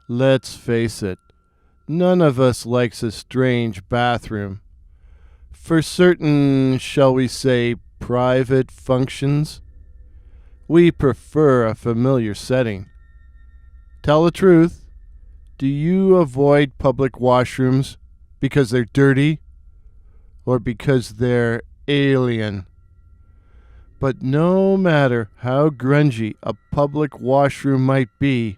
Let's face it, none of us likes a strange bathroom. For certain, shall we say, private functions, we prefer a familiar setting. Tell the truth, do you avoid public washrooms because they're dirty or because they're alien? But no matter how grungy a public washroom might be,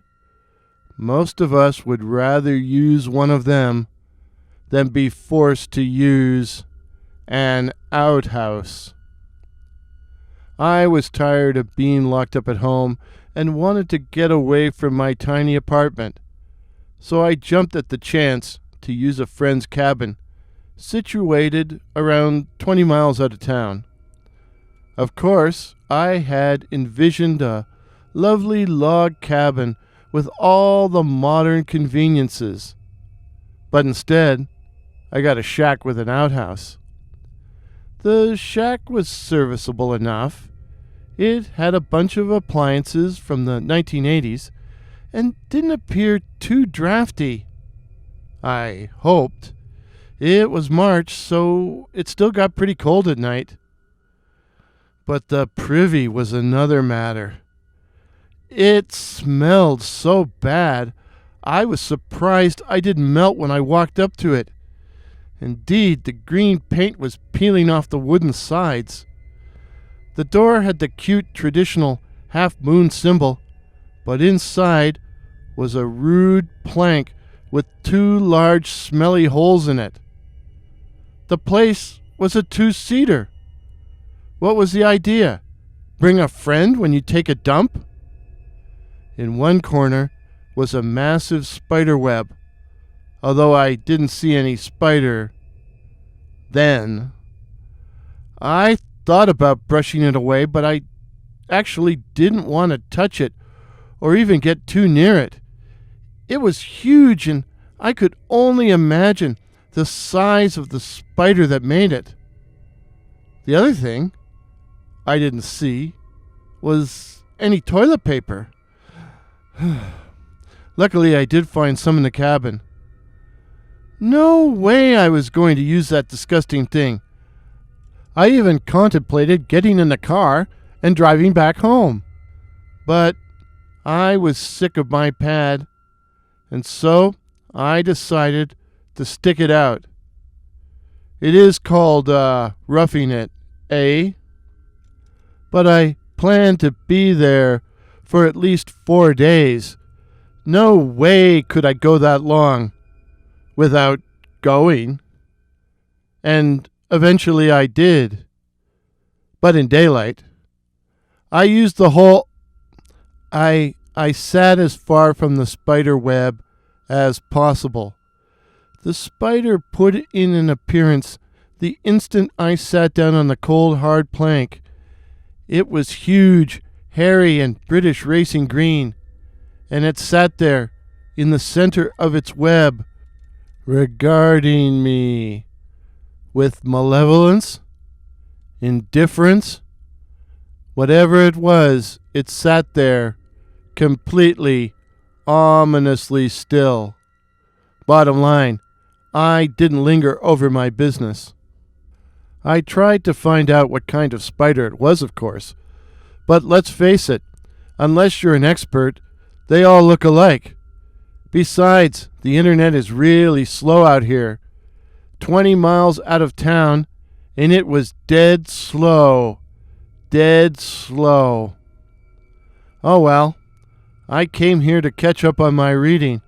most of us would rather use one of them than be forced to use an outhouse. I was tired of being locked up at home and wanted to get away from my tiny apartment, so I jumped at the chance to use a friend's cabin situated around 20 miles out of town. Of course, I had envisioned a lovely log cabin with all the modern conveniences, but instead, I got a shack with an outhouse. The shack was serviceable enough. It had a bunch of appliances from the 1980s and didn't appear too drafty. I hoped. It was March, so it still got pretty cold at night. But the privy was another matter. It smelled so bad, I was surprised I didn't melt when I walked up to it. Indeed, the green paint was peeling off the wooden sides. The door had the cute traditional half-moon symbol, but inside was a rude plank with 2 large smelly holes in it. The place was a 2-seater. What was the idea? Bring a friend when you take a dump? In one corner was a massive spider web, although I didn't see any spider then. I thought about brushing it away, but I actually didn't want to touch it or even get too near it. It was huge, and I could only imagine the size of the spider that made it. The other thing I didn't see was any toilet paper. Luckily, I did find some in the cabin. No way I was going to use that disgusting thing. I even contemplated getting in the car and driving back home. But I was sick of my pad, and so I decided to stick it out. It is called roughing it, eh? But I planned to be there for at least 4 days. No way could I go that long without going. And eventually I did. But in daylight. I used the whole... I sat as far from the spider web as possible. The spider put in an appearance the instant I sat down on the cold, hard plank. It was huge, hairy, and British racing green, and it sat there in the center of its web, regarding me with malevolence, indifference. Whatever it was, it sat there, completely, ominously still. Bottom line, I didn't linger over my business. I tried to find out what kind of spider it was, of course. But let's face it, unless you're an expert, they all look alike. Besides, the internet is really slow out here. 20 miles out of town, and it was dead slow. Dead slow. Oh well, I came here to catch up on my reading.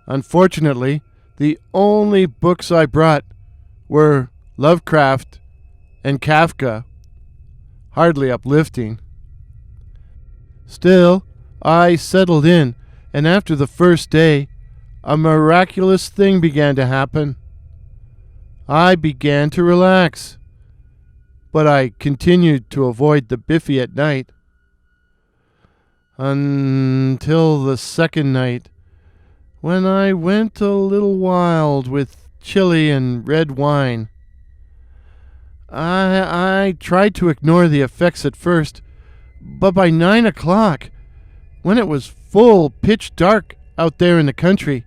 Unfortunately, the only books I brought were Lovecraft and Kafka. Hardly uplifting. Still, I settled in, and after the first day, a miraculous thing began to happen. I began to relax, but I continued to avoid the Biffy at night. Until the second night, when I went a little wild with chili and red wine. I tried to ignore the effects at first, but by 9 o'clock, when it was full pitch dark, out there in the country.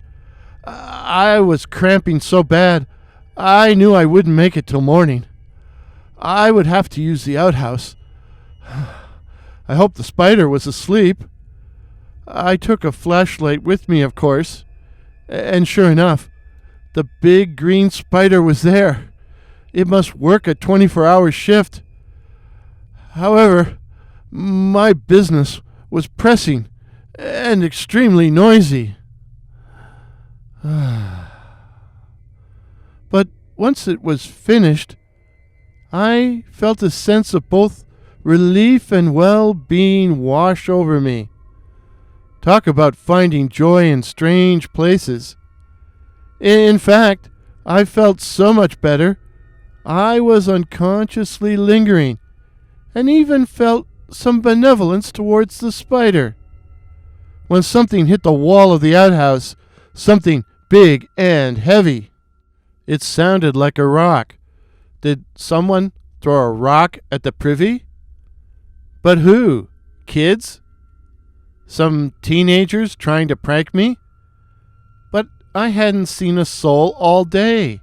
I was cramping so bad, I knew I wouldn't make it till morning. I would have to use the outhouse. I hoped the spider was asleep. I took a flashlight with me, of course, and sure enough, the big green spider was there. It must work a 24-hour shift. However, my business was pressing and extremely noisy. But once it was finished, I felt a sense of both relief and well-being wash over me. Talk about finding joy in strange places. In fact, I felt so much better, I was unconsciously lingering, and even felt some benevolence towards the spider. When something hit the wall of the outhouse, something big and heavy. It sounded like a rock. Did someone throw a rock at the privy? But who? Kids? Some teenagers trying to prank me? But I hadn't seen a soul all day.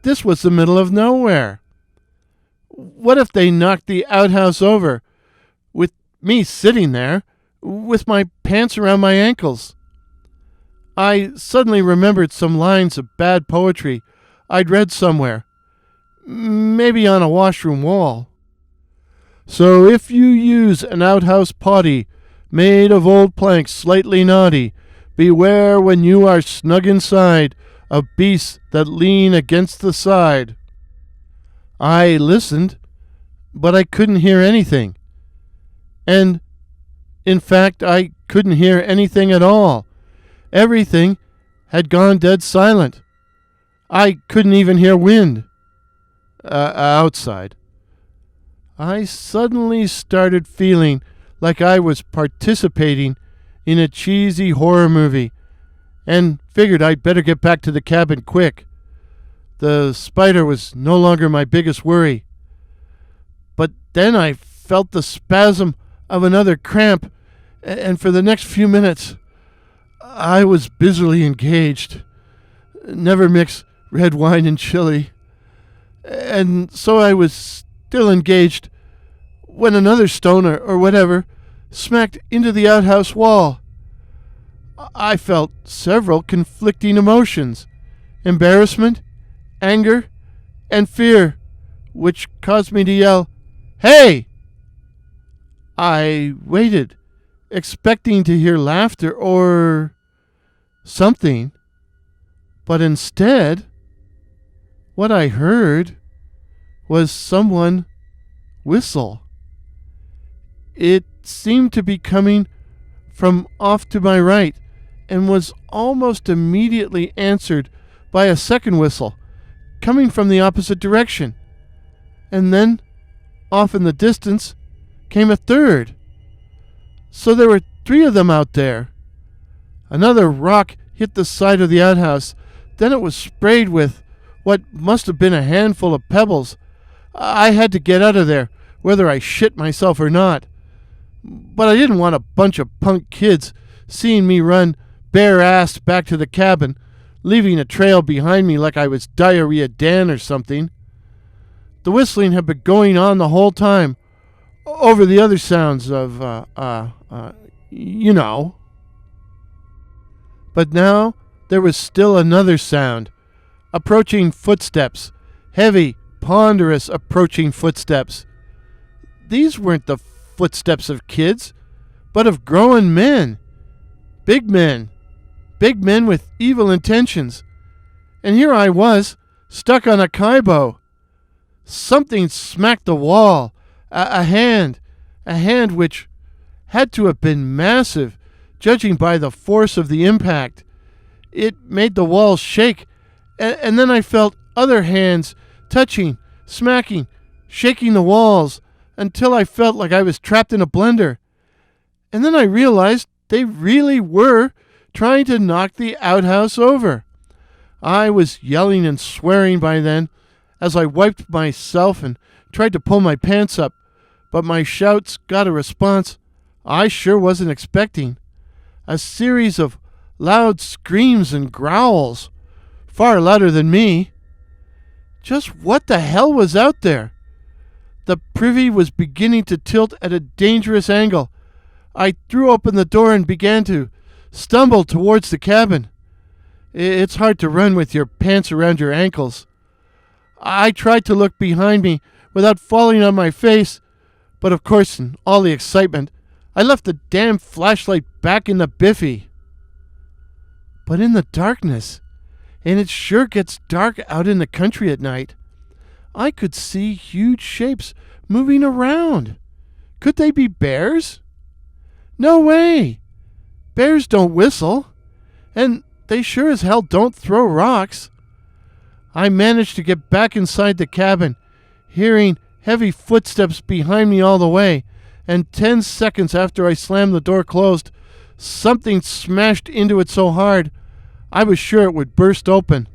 This was the middle of nowhere. What if they knocked the outhouse over, with me sitting there, with my pants around my ankles? I suddenly remembered some lines of bad poetry I'd read somewhere, maybe on a washroom wall. So if you use an outhouse potty made of old planks slightly knotty, beware when you are snug inside of beasts that lean against the side. I listened, but I couldn't hear anything. And, in fact, I couldn't hear anything at all. Everything had gone dead silent. I couldn't even hear wind. Outside. I suddenly started feeling like I was participating in a cheesy horror movie, and figured I'd better get back to the cabin quick. The spider was no longer my biggest worry. But then I felt the spasm of another cramp, and for the next few minutes, I was busily engaged. Never mix red wine and chili. And so I was still engaged when another stone or whatever smacked into the outhouse wall. I felt several conflicting emotions: embarrassment, anger, and fear, which caused me to yell, "Hey!" I waited, expecting to hear laughter or something, but instead, what I heard was someone whistle. It seemed to be coming from off to my right, and was almost immediately answered by a second whistle, coming from the opposite direction. And then, off in the distance, came a third. So there were 3 of them out there. Another rock hit the side of the outhouse. Then it was sprayed with what must have been a handful of pebbles. I had to get out of there, whether I shit myself or not. But I didn't want a bunch of punk kids seeing me run bare-assed back to the cabin, leaving a trail behind me like I was Diarrhea Dan or something. The whistling had been going on the whole time, over the other sounds of, you know. But now there was still another sound. Approaching footsteps. Heavy, ponderous approaching footsteps. These weren't the footsteps of kids, but of grown men. Big men. Big men with evil intentions. And here I was, stuck on a kaibo. Something smacked the wall. A hand which had to have been massive, judging by the force of the impact. It made the walls shake, and then I felt other hands touching, smacking, shaking the walls, until I felt like I was trapped in a blender. And then I realized they really were trying to knock the outhouse over. I was yelling and swearing by then, as I wiped myself and tried to pull my pants up, but my shouts got a response I sure wasn't expecting. A series of loud screams and growls, far louder than me. Just what the hell was out there? The privy was beginning to tilt at a dangerous angle. I threw open the door and began to stumble towards the cabin. It's hard to run with your pants around your ankles. I tried to look behind me without falling on my face, but of course, in all the excitement, I left the damn flashlight back in the biffy. But in the darkness, and it sure gets dark out in the country at night, I could see huge shapes moving around. Could they be bears? No way! Bears don't whistle, and they sure as hell don't throw rocks. I managed to get back inside the cabin, hearing heavy footsteps behind me all the way, and 10 seconds after I slammed the door closed, something smashed into it so hard I was sure it would burst open.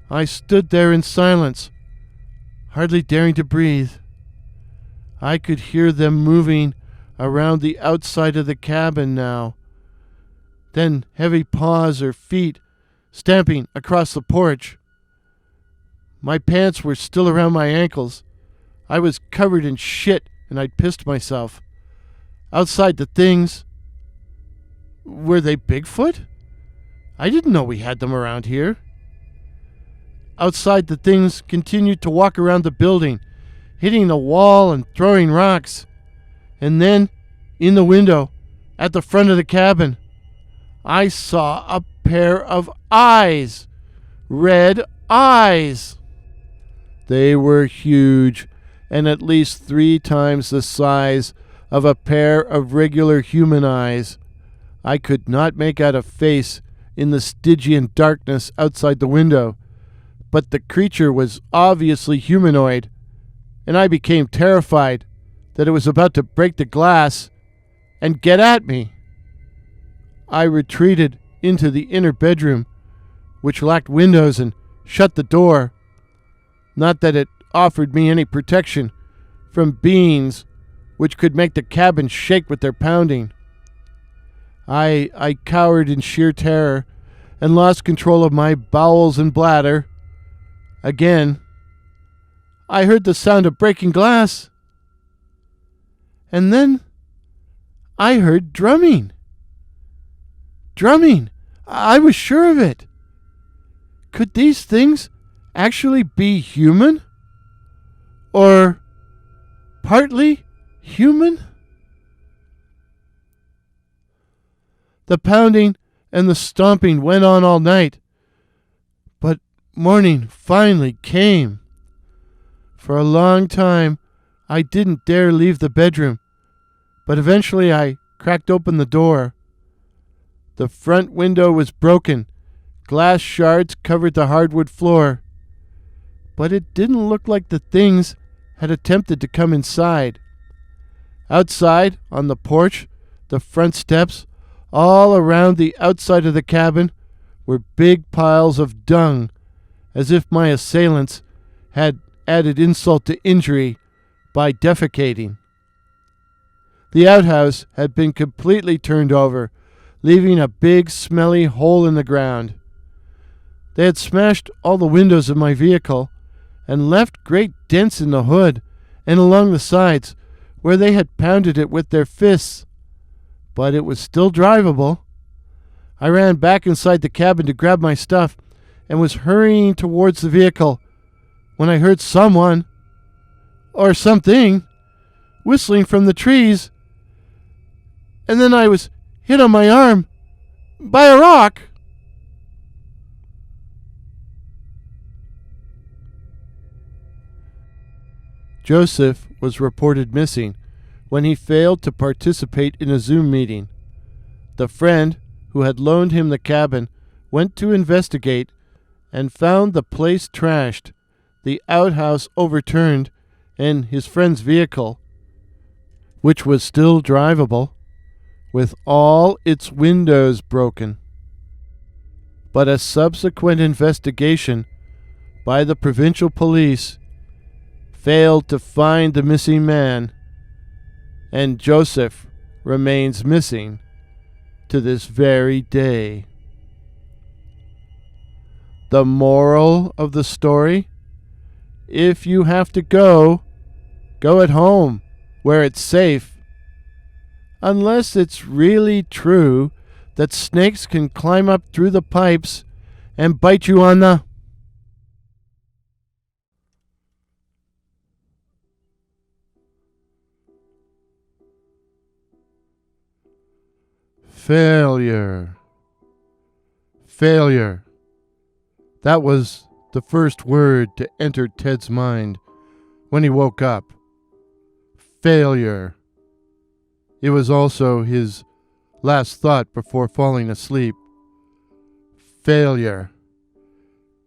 I stood there in silence, hardly daring to breathe. I could hear them moving around the outside of the cabin now. Then heavy paws or feet stamping across the porch. My pants were still around my ankles. I was covered in shit and I'd pissed myself. Outside the things. Were they Bigfoot? I didn't know we had them around here. Outside the things continued to walk around the building, hitting the wall and throwing rocks. And then, in the window, at the front of the cabin, I saw a pair of eyes. Red eyes. They were huge, and at least 3 times the size of a pair of regular human eyes. I could not make out a face in the Stygian darkness outside the window, but the creature was obviously humanoid, and I became terrified that it was about to break the glass and get at me. I retreated into the inner bedroom, which lacked windows, and shut the door. Not that it offered me any protection from beings which could make the cabin shake with their pounding. I cowered in sheer terror and lost control of my bowels and bladder. Again, I heard the sound of breaking glass. And then I heard drumming. Drumming! I was sure of it. Could these things actually be human? Or partly human? The pounding and the stomping went on all night, but morning finally came. For a long time, I didn't dare leave the bedroom, but eventually I cracked open the door. The front window was broken. Glass shards covered the hardwood floor. But it didn't look like the things had attempted to come inside. Outside, on the porch, the front steps, all around the outside of the cabin, were big piles of dung, as if my assailants had added insult to injury by defecating. The outhouse had been completely turned over, leaving a big, smelly hole in the ground. They had smashed all the windows of my vehicle and left great dents in the hood and along the sides where they had pounded it with their fists. But it was still drivable. I ran back inside the cabin to grab my stuff and was hurrying towards the vehicle when I heard someone, or something, whistling from the trees. And then I was hit on my arm by a rock. Joseph was reported missing when he failed to participate in a Zoom meeting. The friend who had loaned him the cabin went to investigate and found the place trashed, the outhouse overturned, and his friend's vehicle, which was still drivable, with all its windows broken. But a subsequent investigation by the provincial police failed to find the missing man, and Joseph remains missing to this very day. The moral of the story? If you have to go, go at home, where it's safe. Unless it's really true that snakes can climb up through the pipes and bite you on the... Failure. Failure. That was the first word to enter Ted's mind when he woke up. Failure. It was also his last thought before falling asleep. Failure.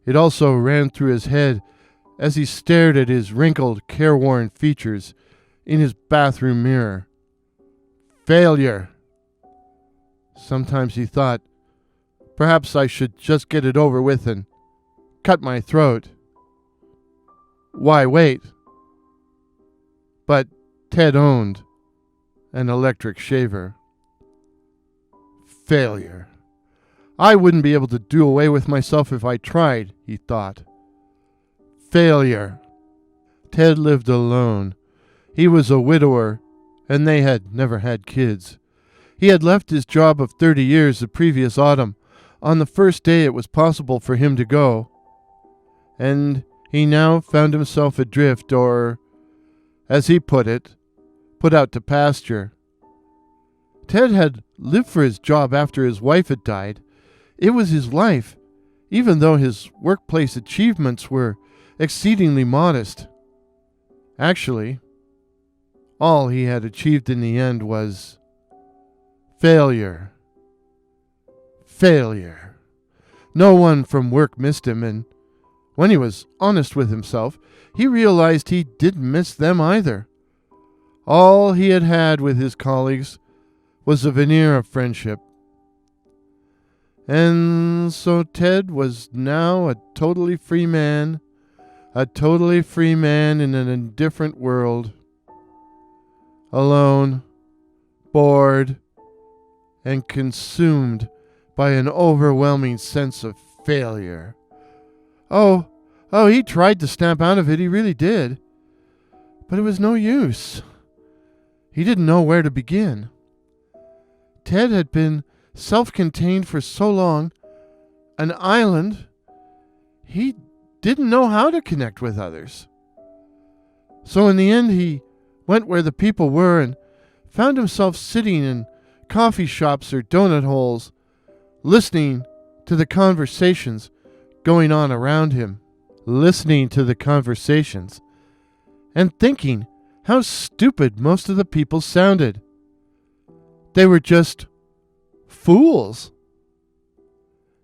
It also ran through his head as he stared at his wrinkled, careworn features in his bathroom mirror. Failure. Sometimes he thought, perhaps I should just get it over with and cut my throat. Why wait? But Ted owned an electric shaver. Failure. I wouldn't be able to do away with myself if I tried, he thought. Failure. Ted lived alone. He was a widower, and they had never had kids. He had left his job of 30 years the previous autumn, on the first day it was possible for him to go. And he now found himself adrift, or, as he put it, put out to pasture. Ted had lived for his job after his wife had died. It was his life, even though his workplace achievements were exceedingly modest. Actually, all he had achieved in the end was failure. Failure. No one from work missed him, and when he was honest with himself, he realized he didn't miss them either. All he had had with his colleagues was a veneer of friendship. And so Ted was now a totally free man in an indifferent world. Alone, bored, and consumed by an overwhelming sense of failure. Oh, he tried to snap out of it, he really did. But it was no use. He didn't know where to begin. Ted had been self-contained for so long, an island, he didn't know how to connect with others. So in the end, he went where the people were and found himself sitting in coffee shops or donut holes, listening to the conversations going on around him, listening to the conversations, and thinking how stupid most of the people sounded. They were just fools.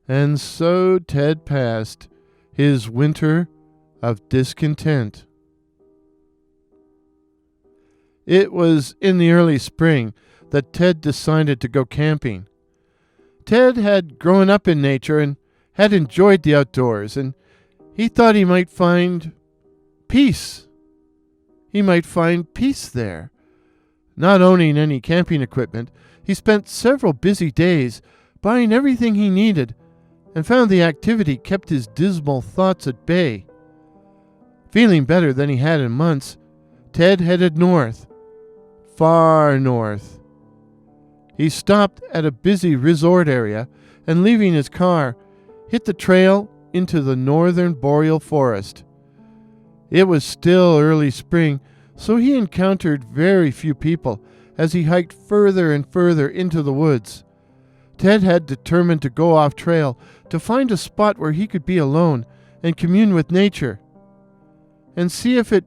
And so Ted passed his winter of discontent. It was in the early spring that Ted decided to go camping. Ted had grown up in nature and had enjoyed the outdoors, and he thought he might find peace. He might find peace there. Not owning any camping equipment, he spent several busy days buying everything he needed and found the activity kept his dismal thoughts at bay. Feeling better than he had in months, Ted headed north, far north. He stopped at a busy resort area and, leaving his car, hit the trail into the northern boreal forest. It was still early spring, so he encountered very few people as he hiked further and further into the woods. Ted had determined to go off trail to find a spot where he could be alone and commune with nature, and see if it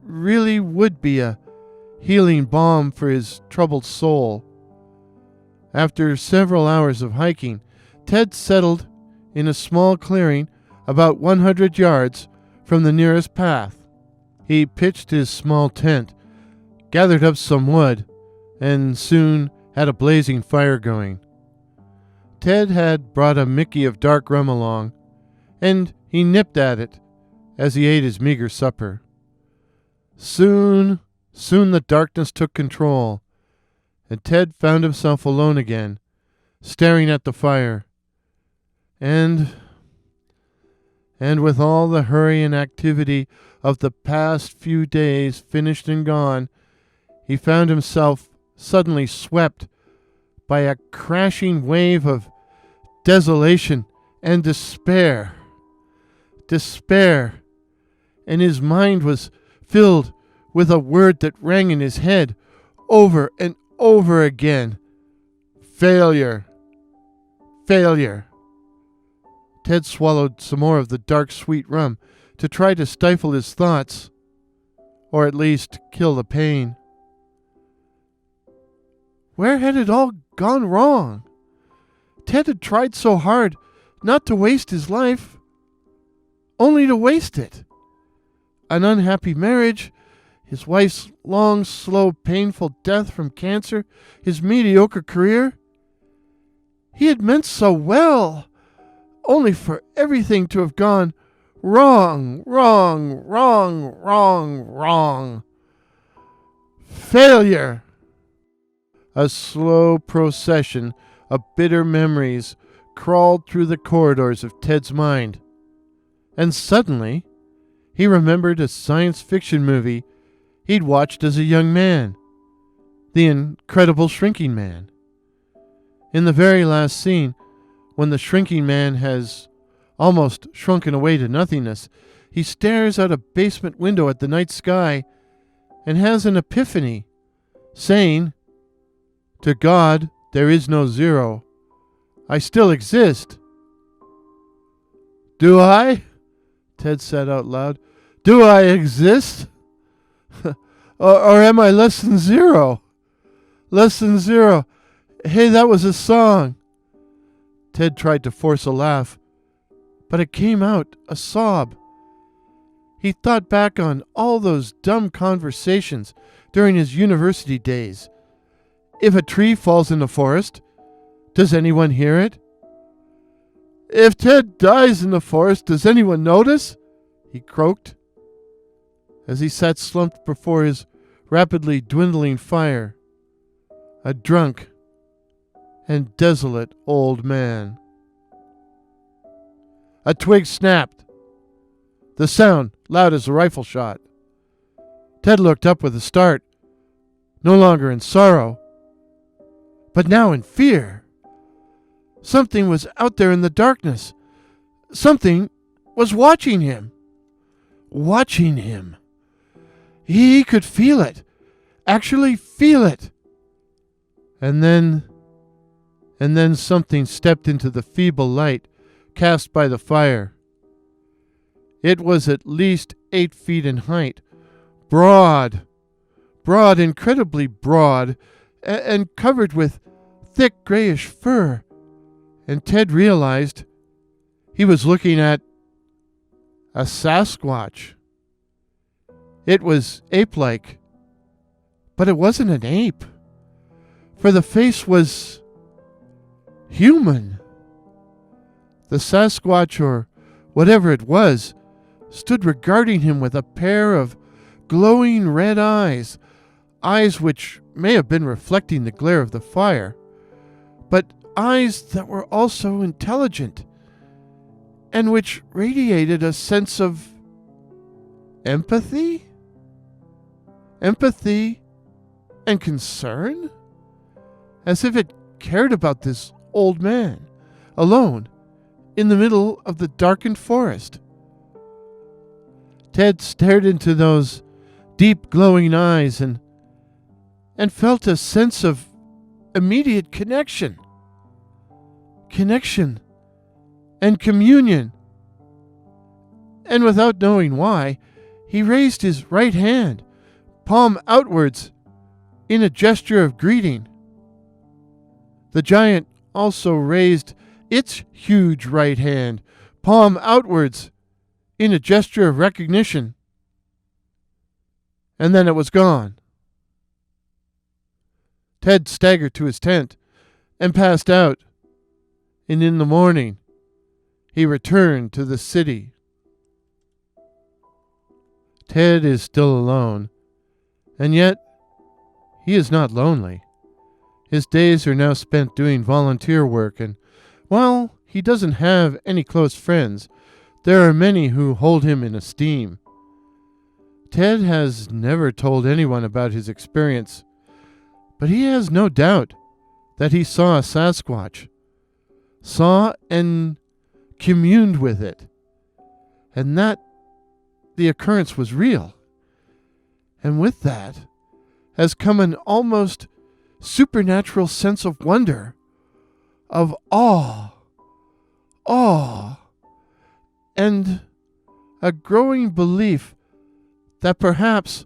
really would be a healing balm for his troubled soul. After several hours of hiking, Ted settled in a small clearing about 100 yards from the nearest path. He pitched his small tent, gathered up some wood, and soon had a blazing fire going. Ted had brought a Mickey of dark rum along, and he nipped at it as he ate his meager supper. Soon the darkness took control, and Ted found himself alone again, staring at the fire. And with all the hurry and activity of the past few days finished and gone, he found himself suddenly swept by a crashing wave of desolation and despair. Despair. And his mind was filled with a word that rang in his head over and over again. Failure. Failure. Ted swallowed some more of the dark, sweet rum to try to stifle his thoughts, or at least kill the pain. Where had it all gone wrong? Ted had tried so hard not to waste his life, only to waste it. An unhappy marriage, his wife's long, slow, painful death from cancer, his mediocre career. He had meant so well, only for everything to have gone wrong, wrong, wrong, wrong, wrong. Failure. A slow procession of bitter memories crawled through the corridors of Ted's mind. And suddenly, he remembered a science fiction movie he'd watched as a young man, The Incredible Shrinking Man. In the very last scene, when the shrinking man has almost shrunken away to nothingness, he stares out a basement window at the night sky and has an epiphany, saying, "To God, there is no zero. I still exist." "Do I?" Ted said out loud. "Do I exist? or am I less than zero? Less than zero. Hey, that was a song." Ted tried to force a laugh, but it came out a sob. He thought back on all those dumb conversations during his university days. If a tree falls in the forest, does anyone hear it? "If Ted dies in the forest, does anyone notice?" he croaked, as he sat slumped before his rapidly dwindling fire, a drunk and desolate old man. A twig snapped, the sound loud as a rifle shot. Ted looked up with a start, no longer in sorrow, but now in fear. Something was out there in the darkness. Something was watching him. Watching him. He could feel it. Actually feel it. And then something stepped into the feeble light cast by the fire. It was at least 8 feet in height, broad, incredibly broad, and covered with thick grayish fur. And Ted realized he was looking at a Sasquatch. It was ape-like, but it wasn't an ape, for the face was human. The Sasquatch, or whatever it was, stood regarding him with a pair of glowing red eyes which may have been reflecting the glare of the fire, but eyes that were also intelligent, and which radiated a sense of empathy? Empathy and concern? As if it cared about this old man, alone, in the middle of the darkened forest. Ted stared into those deep glowing eyes and felt a sense of immediate connection. Connection and communion. And without knowing why, he raised his right hand, palm outwards, in a gesture of greeting. The giant also raised its huge right hand, palm outwards, in a gesture of recognition. And then it was gone. Ted staggered to his tent and passed out, and in the morning he returned to the city. Ted is still alone, and yet he is not lonely. His days are now spent doing volunteer work, and while he doesn't have any close friends, there are many who hold him in esteem. Ted has never told anyone about his experience, but he has no doubt that he saw a Sasquatch, saw and communed with it, and that the occurrence was real. And with that has come an almost supernatural sense of wonder, of awe, and a growing belief that perhaps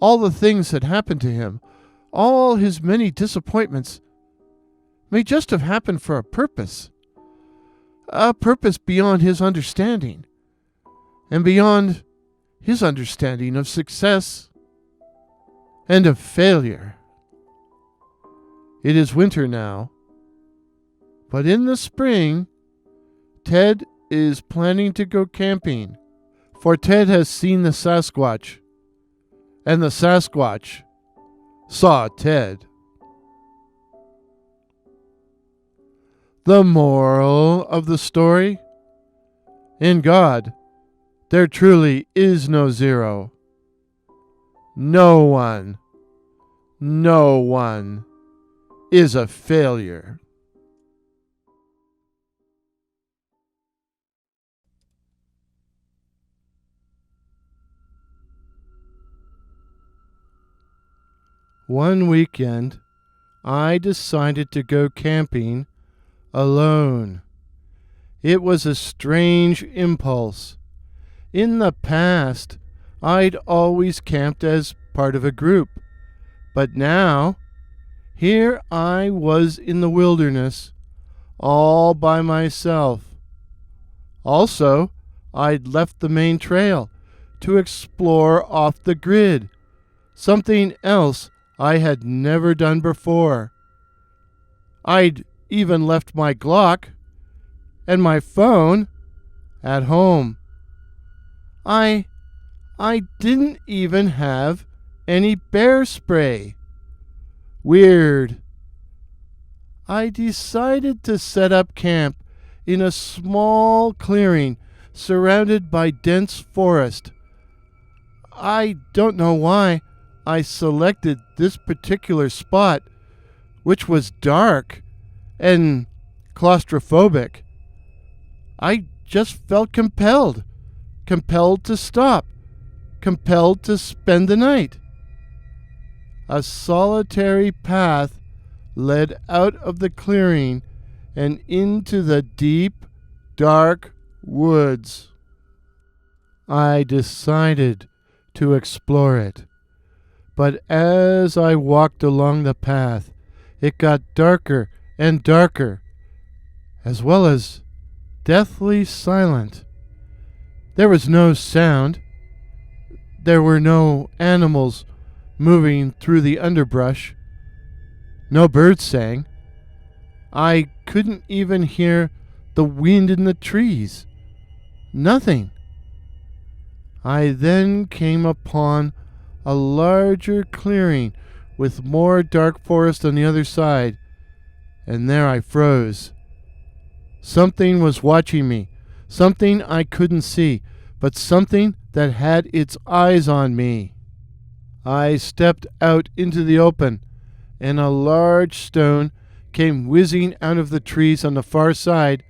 all the things that happened to him, all his many disappointments, may just have happened for a purpose beyond his understanding, and beyond his understanding of success and of failure. It is winter now, but in the spring, Ted is planning to go camping, for Ted has seen the Sasquatch, and the Sasquatch saw Ted. The moral of the story? In God, there truly is no zero. No one is a failure. One weekend, I decided to go camping alone. It was a strange impulse. In the past, I'd always camped as part of a group, but now, here I was in the wilderness, all by myself. Also, I'd left the main trail to explore off the grid, something else I had never done before. I'd even left my Glock and my phone at home. I didn't even have any bear spray. Weird. I decided to set up camp in a small clearing surrounded by dense forest. I don't know why I selected this particular spot, which was dark and claustrophobic. I just felt compelled to stop, compelled to spend the night. A solitary path led out of the clearing and into the deep, dark woods. I decided to explore it, but as I walked along the path, it got darker and darker, as well as deathly silent. There was no sound. There were no animals moving through the underbrush. No birds sang. I couldn't even hear the wind in the trees. Nothing. I then came upon a larger clearing with more dark forest on the other side, and there I froze. Something was watching me, something I couldn't see, but something that had its eyes on me. I stepped out into the open, and a large stone came whizzing out of the trees on the far side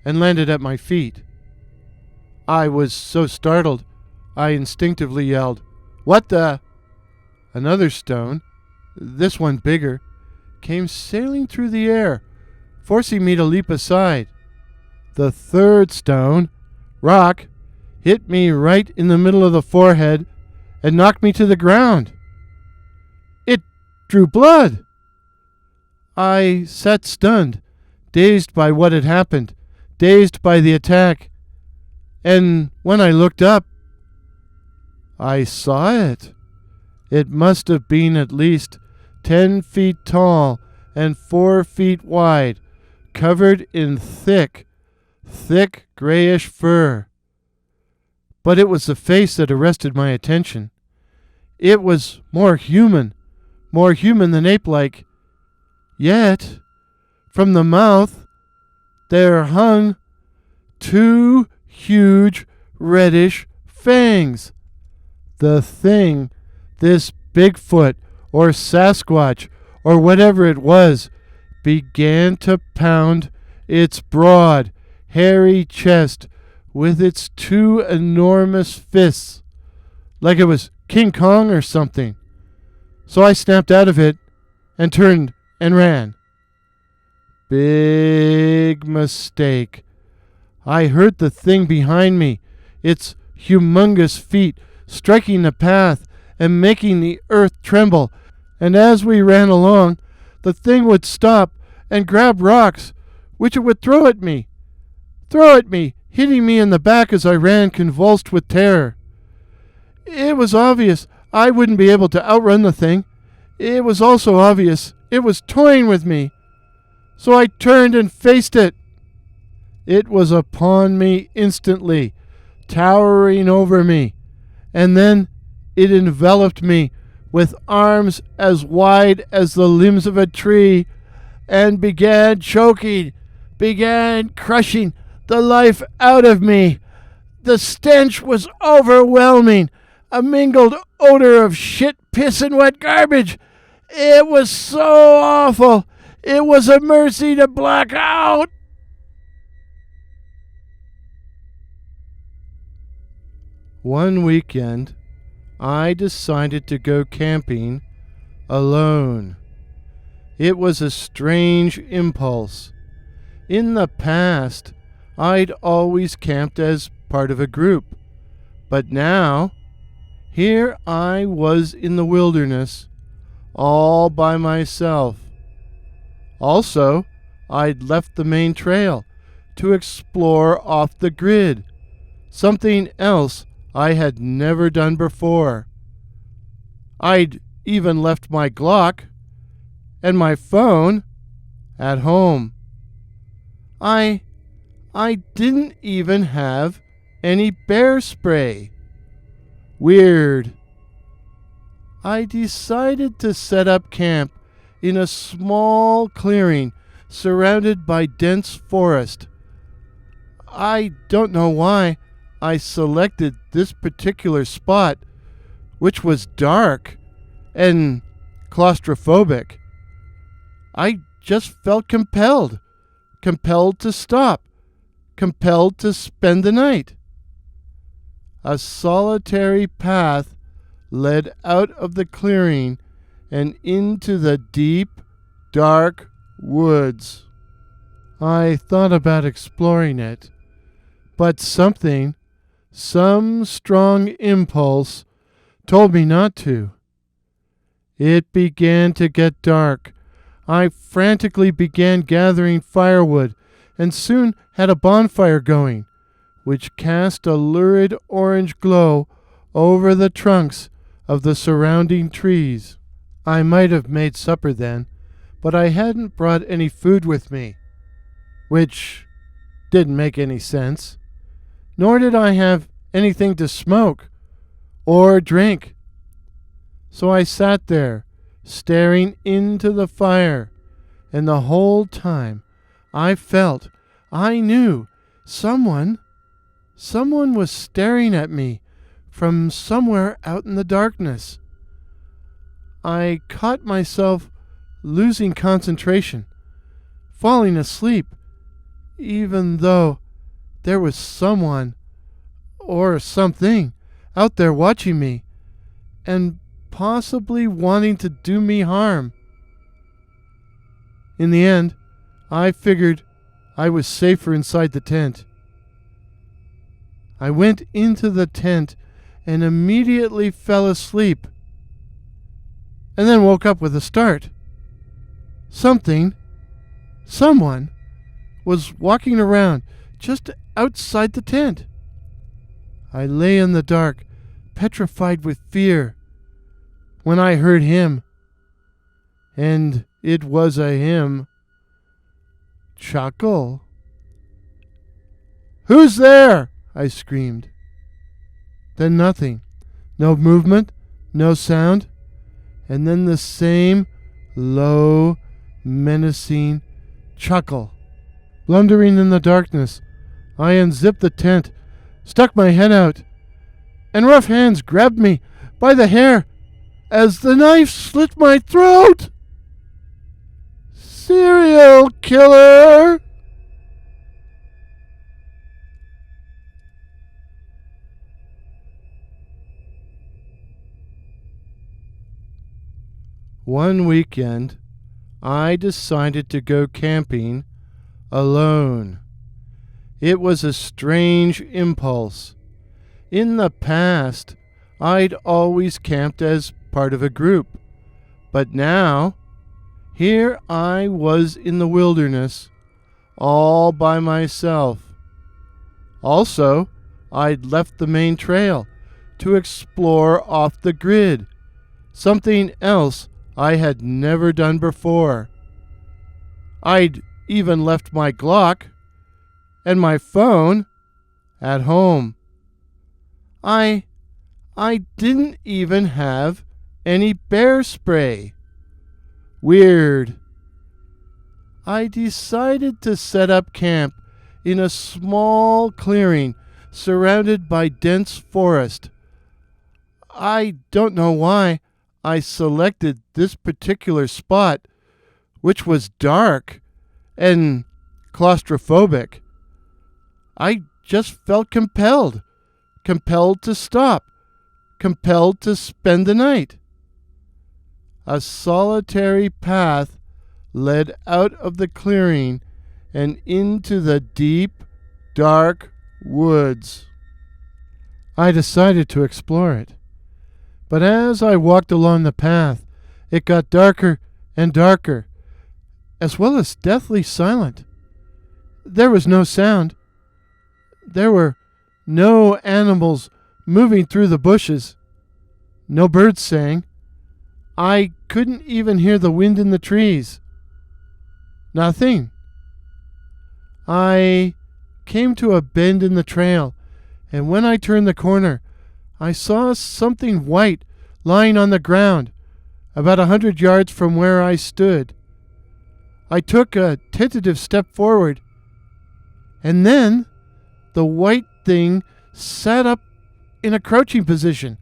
and landed at my feet. I was so startled, I instinctively yelled, "What the?" Another stone, this one bigger, came sailing through the air, forcing me to leap aside. The third stone, rock, hit me right in the middle of the forehead and knocked me to the ground. It drew blood. I sat stunned, dazed by what had happened, dazed by the attack, and when I looked up, I saw it. It must have been at least 10 feet tall and 4 feet wide, covered in thick grayish fur. But it was the face that arrested my attention. It was more human than ape-like. Yet, from the mouth, there hung 2 huge reddish fangs. The thing, this Bigfoot or Sasquatch or whatever it was, began to pound its broad, hairy chest with its 2 enormous fists, like it was King Kong or something. So I snapped out of it and turned and ran. Big mistake. I heard the thing behind me, its humongous feet striking the path and making the earth tremble, and as we ran along, the thing would stop and grab rocks, which it would throw at me, hitting me in the back as I ran, convulsed with terror. It was obvious I wouldn't be able to outrun the thing. It was also obvious it was toying with me. So I turned and faced it. It was upon me instantly, towering over me, and then it enveloped me with arms as wide as the limbs of a tree, and began choking, began crushing the life out of me. The stench was overwhelming, a mingled odor of shit, piss, and wet garbage. It was so awful. It was a mercy to black out. One weekend, I decided to go camping alone. It was a strange impulse. In the past, I'd always camped as part of a group. But now, here I was in the wilderness, all by myself. Also, I'd left the main trail to explore off the grid, something else I had never done before. I'd even left my Glock and my phone at home. I didn't even have any bear spray. Weird. I decided to set up camp in a small clearing surrounded by dense forest. I don't know why I selected this particular spot, which was dark and claustrophobic. I just felt compelled to stop, compelled to spend the night. A solitary path led out of the clearing and into the deep, dark woods. I thought about exploring it, but some strong impulse told me not to. It began to get dark. I frantically began gathering firewood and soon had a bonfire going, which cast a lurid orange glow over the trunks of the surrounding trees. I might have made supper then, but I hadn't brought any food with me, which didn't make any sense. Nor did I have anything to smoke or drink. So I sat there, staring into the fire, and the whole time I knew someone was staring at me from somewhere out in the darkness. I caught myself losing concentration, falling asleep, even though there was someone or something out there watching me and possibly wanting to do me harm. In the end, I figured I was safer inside the tent. I went into the tent and immediately fell asleep, and then woke up with a start. Someone was walking around just outside the tent. I lay in the dark, petrified with fear, when I heard him, and it was a him, chuckle. "Who's there?" I screamed. Then nothing. No movement, no sound, and then the same low, menacing chuckle. Blundering in the darkness, I unzipped the tent, stuck my head out, and rough hands grabbed me by the hair as the knife slit my throat. Serial killer! One weekend, I decided to go camping alone. It was a strange impulse. In the past, I'd always camped as part of a group, but now, here I was in the wilderness, all by myself. Also, I'd left the main trail to explore off the grid, something else I had never done before. I'd even left my Glock and my phone at home. I didn't even have any bear spray. Weird. I decided to set up camp in a small clearing surrounded by dense forest. I don't know why I selected this particular spot, which was dark and claustrophobic. I just felt compelled to stop, compelled to spend the night. A solitary path led out of the clearing and into the deep, dark woods. I decided to explore it. But as I walked along the path, it got darker and darker, as well as deathly silent. There was no sound. There were no animals moving through the bushes. No birds sang. I couldn't even hear the wind in the trees. Nothing. I came to a bend in the trail, and when I turned the corner, I saw something white lying on the ground about 100 yards from where I stood. I took a tentative step forward, and then the white thing sat up in a crouching position.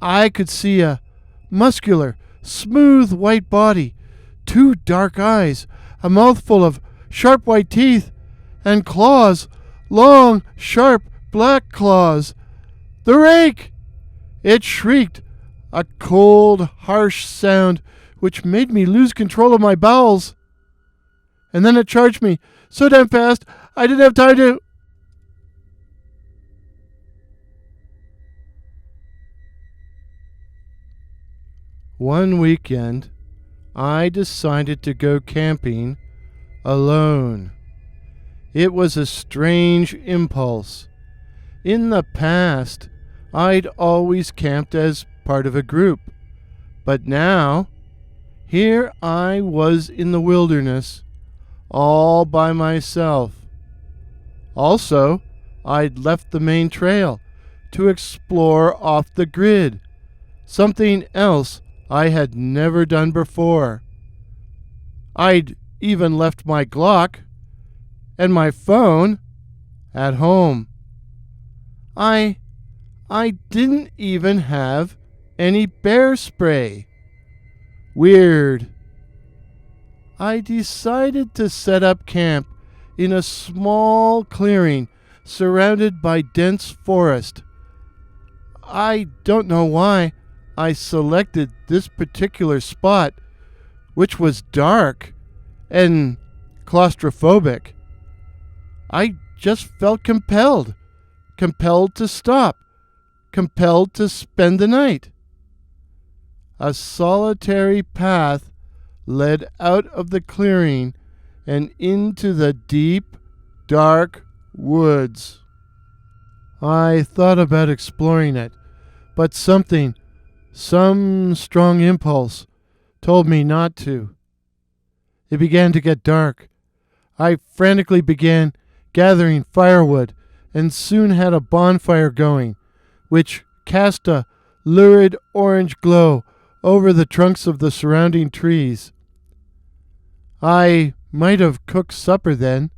I could see a muscular, smooth white body, 2 dark eyes, a mouthful of sharp white teeth, and claws, long, sharp, black claws. The Rake! It shrieked, a cold, harsh sound which made me lose control of my bowels. And then it charged me so damn fast I didn't have time to... One weekend, I decided to go camping alone. It was a strange impulse. In the past, I'd always camped as part of a group, but now, here I was in the wilderness, all by myself. Also, I'd left the main trail to explore off the grid, something else I had never done before. I'd even left my Glock and my phone at home. I didn't even have any bear spray. Weird. I decided to set up camp in a small clearing surrounded by dense forest. I don't know why I selected this particular spot, which was dark and claustrophobic. I just felt compelled to stop, compelled to spend the night. A solitary path led out of the clearing and into the deep, dark woods. I thought about exploring it, but some strong impulse told me not to. It began to get dark. I frantically began gathering firewood and soon had a bonfire going, which cast a lurid orange glow over the trunks of the surrounding trees. I might have cooked supper then,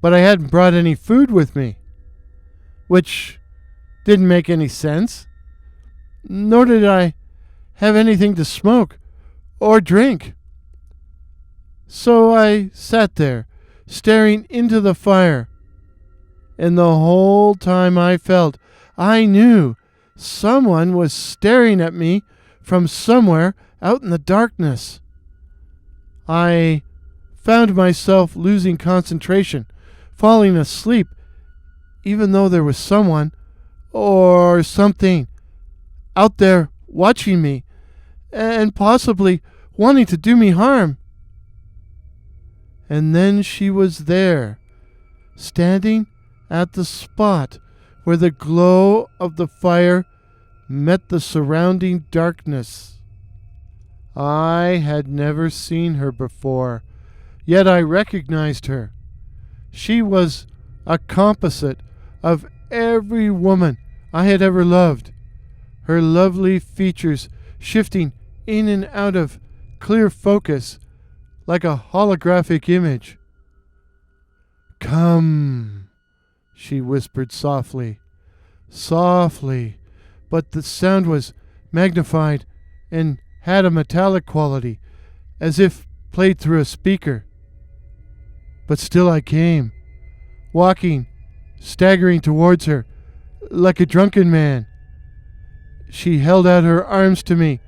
but I hadn't brought any food with me, which didn't make any sense. Nor did I have anything to smoke or drink. So I sat there, staring into the fire, and the whole time I knew someone was staring at me from somewhere out in the darkness. I found myself losing concentration, falling asleep, even though there was someone or something out there watching me and possibly wanting to do me harm. And then she was there, standing at the spot where the glow of the fire met the surrounding darkness. I had never seen her before, yet I recognized her. She was a composite of every woman I had ever loved, her lovely features shifting in and out of clear focus like a holographic image. "Come," she whispered softly, but the sound was magnified and had a metallic quality, as if played through a speaker. But still I came, walking, staggering towards her, like a drunken man. She held out her arms to me,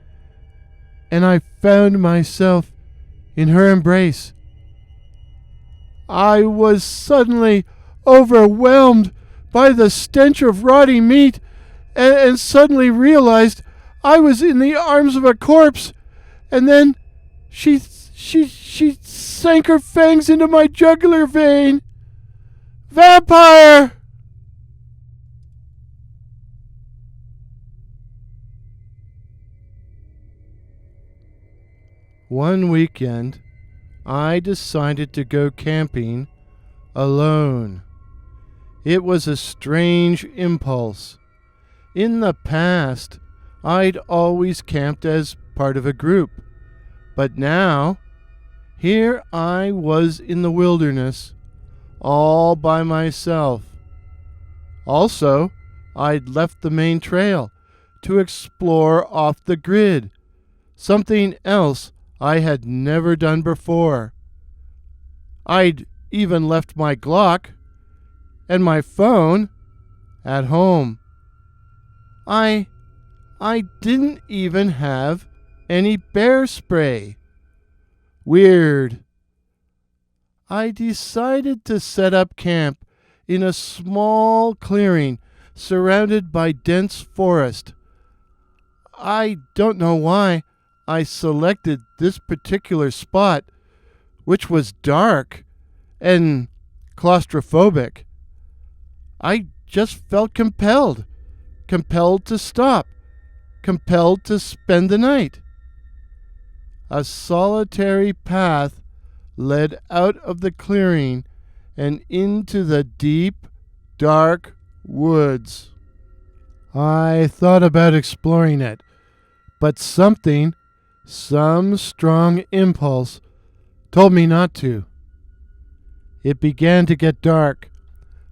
and I found myself in her embrace. I was suddenly overwhelmed by the stench of rotting meat, and suddenly realized I was in the arms of a corpse. And then she sank her fangs into my jugular vein. Vampire! One weekend, I decided to go camping alone. It was a strange impulse. In the past, I'd always camped as part of a group, but now, here I was in the wilderness, all by myself. Also, I'd left the main trail to explore off the grid, something else I had never done before. I'd even left my Glock and my phone at home. I didn't even have any bear spray. Weird. I decided to set up camp in a small clearing surrounded by dense forest. I don't know why I selected this particular spot, which was dark and claustrophobic. I just felt compelled to stop, compelled to spend the night. A solitary path led out of the clearing and into the deep, dark woods. I thought about exploring it, but some strong impulse told me not to. It began to get dark.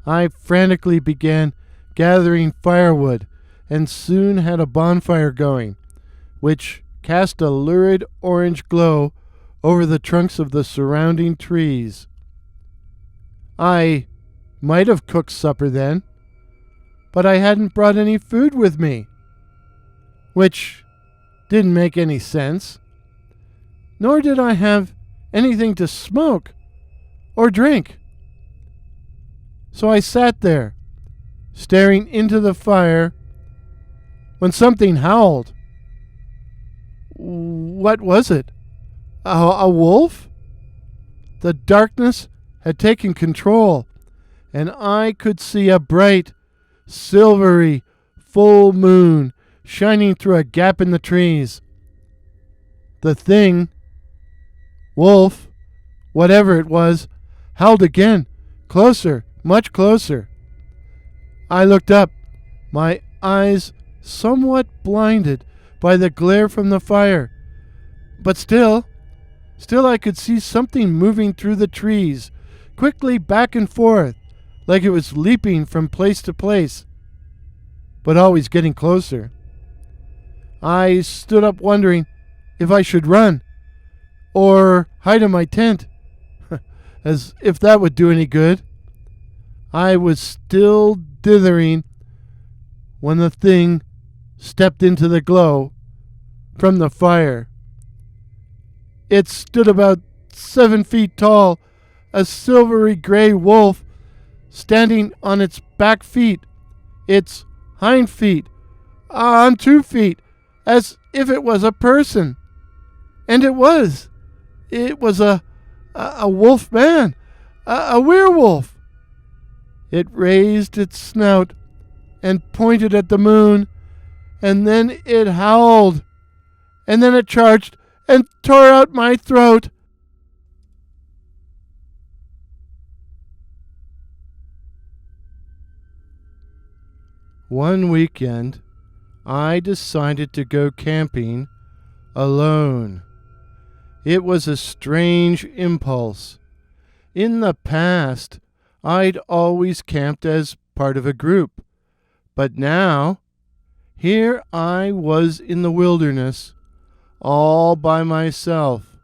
I frantically began gathering firewood and soon had a bonfire going, which cast a lurid orange glow over the trunks of the surrounding trees. I might have cooked supper then, but I hadn't brought any food with me, which didn't make any sense. Nor did I have anything to smoke or drink. So I sat there, staring into the fire, when something howled. What was it? A wolf? The darkness had taken control, and I could see a bright, silvery, full moon shining through a gap in the trees. The thing, wolf, whatever it was, howled again, closer, much closer. I looked up, my eyes somewhat blinded by the glare from the fire, but still Still, I could see something moving through the trees, quickly back and forth, like it was leaping from place to place, but always getting closer. I stood up wondering if I should run or hide in my tent, as if that would do any good. I was still dithering when the thing stepped into the glow from the fire. It stood about 7 feet tall, a silvery gray wolf standing on its back feet, its hind feet on 2 feet, as if it was a person. And it was. It was a wolf man, a werewolf. It raised its snout and pointed at the moon, and then it howled, and then it charged and tore out my throat. One weekend, I decided to go camping alone. It was a strange impulse. In the past, I'd always camped as part of a group, but now, here I was in the wilderness, all by myself.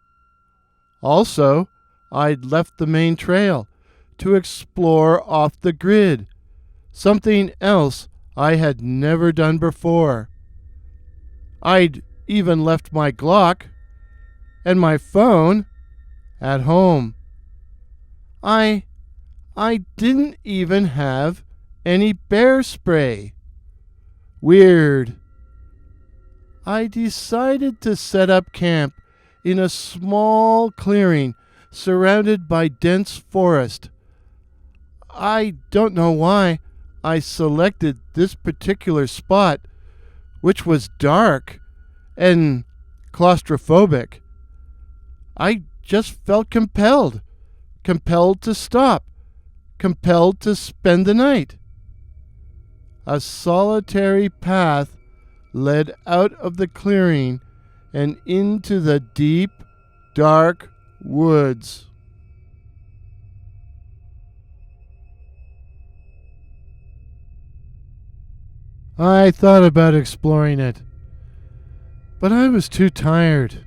Also, I'd left the main trail to explore off the grid, something else I had never done before. I'd even left my Glock and my phone at home. I didn't even have any bear spray. Weird. I decided to set up camp in a small clearing surrounded by dense forest. I don't know why I selected this particular spot, which was dark and claustrophobic. I just felt compelled to stop, compelled to spend the night. A solitary path led out of the clearing and into the deep, dark woods. I thought about exploring it, but I was too tired.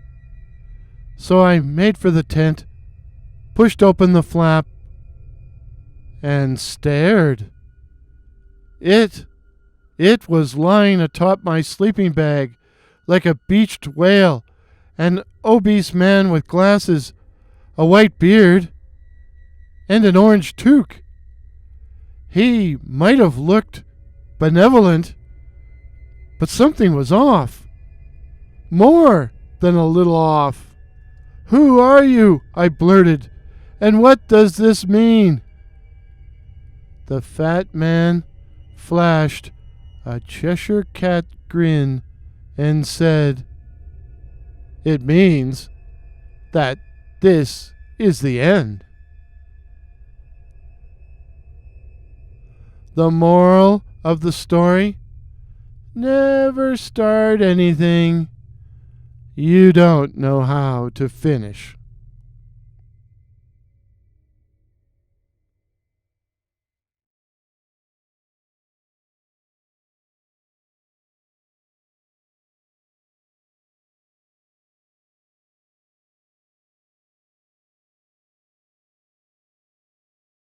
So I made for the tent, pushed open the flap, and stared. It was lying atop my sleeping bag like a beached whale, an obese man with glasses, a white beard, and an orange toque. He might have looked benevolent, but something was off. More than a little off. "Who are you?" I blurted. "And what does this mean?" The fat man flashed a Cheshire cat grin and said, "It means that this is the end." The moral of the story: never start anything you don't know how to finish.